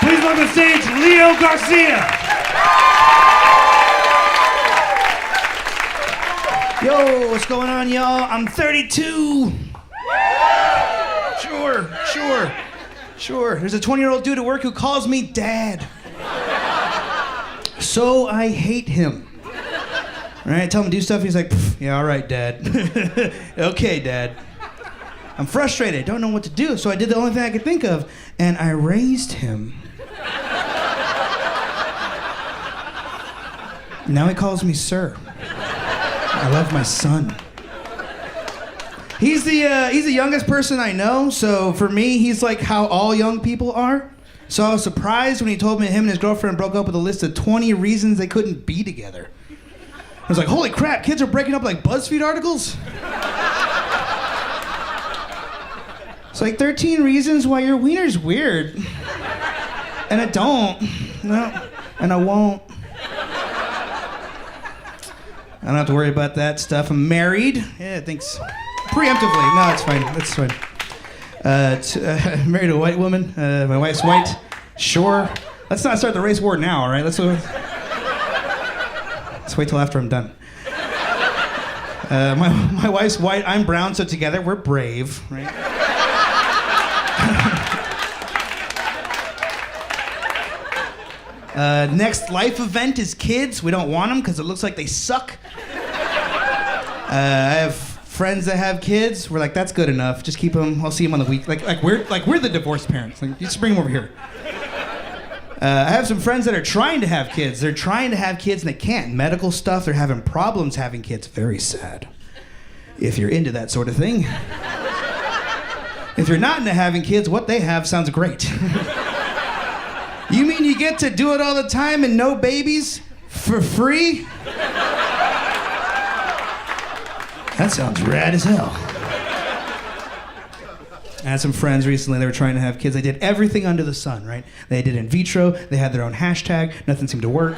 Please welcome to stage Leo Garcia. Yo, what's going on, y'all? I'm 32. Sure. There's a 20-year-old dude at work who calls me dad. So I hate him. All right, I tell him to do stuff, he's like, yeah, all right, dad. Okay, dad. I'm frustrated, don't know what to do, so I did the only thing I could think of, and I raised him. Now he calls me sir. I love my son. He's the youngest person I know, so for me, he's like how all young people are. So I was surprised when he told me him and his girlfriend broke up with a list of 20 reasons they couldn't be together. I was like, holy crap, kids are breaking up like BuzzFeed articles? It's like 13 reasons why your wiener's weird. And I don't. No, and I won't. I don't have to worry about that stuff. I'm married. Yeah, thanks. Preemptively. No, it's fine. That's fine. Married a white woman. My wife's white. Sure. Let's not start the race war now, all right? Let's wait till after I'm done. My wife's white. I'm brown, so together we're brave, right? Next life event is kids. We don't want them because it looks like they suck. I have friends that have kids. We're like, that's good enough. Just keep them. I'll see them on the week. Like we're the divorced parents. Like, just bring them over here. I have some friends that are trying to have kids. They're trying to have kids and they can't. Medical stuff. They're having problems having kids. Very sad. If you're into that sort of thing. If you're not into having kids, what they have sounds great. You mean you get to do it all the time and no babies? For free? That sounds rad as hell. I had some friends recently, they were trying to have kids. They did everything under the sun, right? They did in vitro, they had their own hashtag, nothing seemed to work.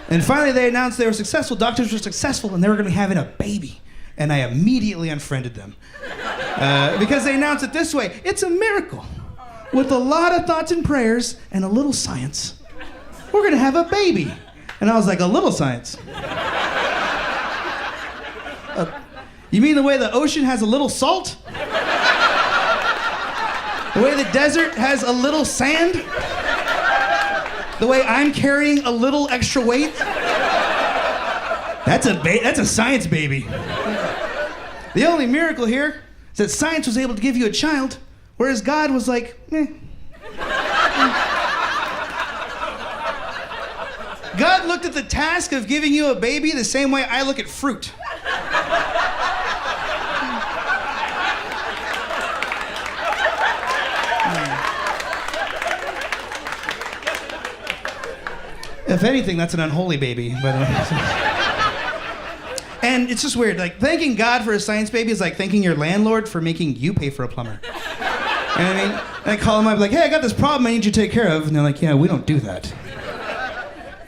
And finally they announced they were successful, doctors were successful, and they were gonna be having a baby. And I immediately unfriended them. Because they announced it this way, it's a miracle. With a lot of thoughts and prayers and a little science, we're gonna have a baby. And I was like, a little science? You mean the way the ocean has a little salt? The way the desert has a little sand? The way I'm carrying a little extra weight? That's a science baby. The only miracle here is that science was able to give you a child, whereas God was like, eh. God looked at the task of giving you a baby the same way I look at fruit. If anything, that's an unholy baby, by the way. And it's just weird, like thanking God for a science baby is like thanking your landlord for making you pay for a plumber. You know what I mean? And I call them up like, hey, I got this problem I need you to take care of. And they're like, yeah, we don't do that.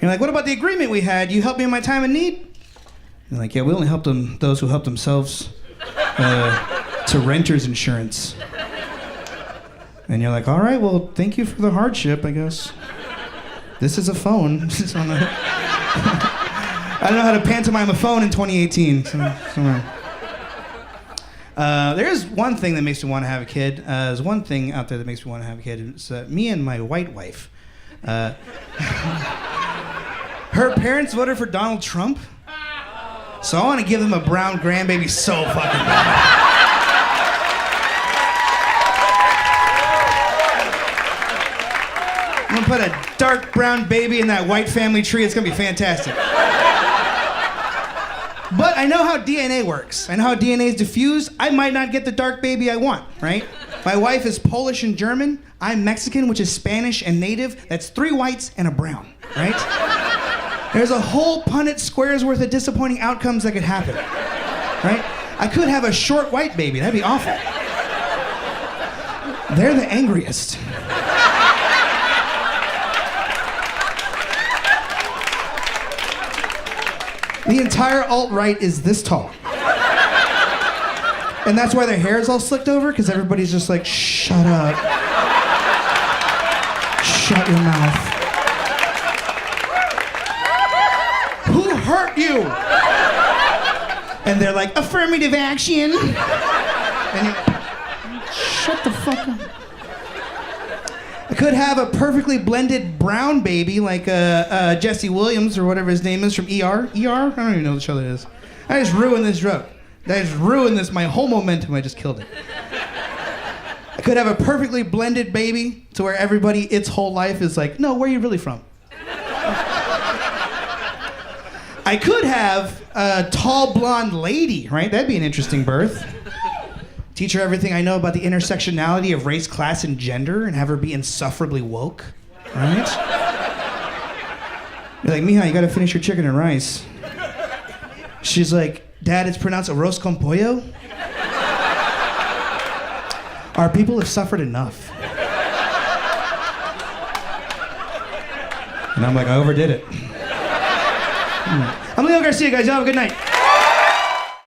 You're like, what about the agreement we had? You help me in my time of need? They're like, yeah, we only help them, those who help themselves to renter's insurance. And you're like, all right, well, thank you for the hardship, I guess. This is a phone. I don't know how to pantomime a phone in 2018. There is one thing that makes me want to have a kid. There's one thing out there that makes me want to have a kid. It's me and my white wife. Her parents voted for Donald Trump, so I want to give them a brown grandbaby so fucking bad. I'm gonna put a dark brown baby in that white family tree. It's gonna be fantastic. But I know how DNA works. I know how DNA is diffused. I might not get the dark baby I want, right? My wife is Polish and German. I'm Mexican, which is Spanish and native. That's 3 whites and a brown, right? There's a whole Punnett square's worth of disappointing outcomes that could happen, right? I could have a short white baby. That'd be awful. They're the angriest. The entire alt-right is this tall. And that's why their hair is all slicked over, because everybody's just like, shut up. Shut your mouth. Who hurt you? And they're like, affirmative action. And you're like, shut the fuck up. I could have a perfectly blended brown baby like Jesse Williams or whatever his name is from ER. ER? I don't even know what show that is. I just ruined this joke. I just ruined this. My whole momentum, I just killed it. I could have a perfectly blended baby to where everybody, its whole life is like, no, where are you really from? I could have a tall blonde lady, right? That'd be an interesting birth. Teach her everything I know about the intersectionality of race, class, and gender, and have her be insufferably woke, right? You're like, Mija, you gotta finish your chicken and rice. She's like, Dad, it's pronounced arroz con pollo? Our people have suffered enough. And I'm like, I overdid it. I'm Leo Garcia, guys. Y'all have a good night.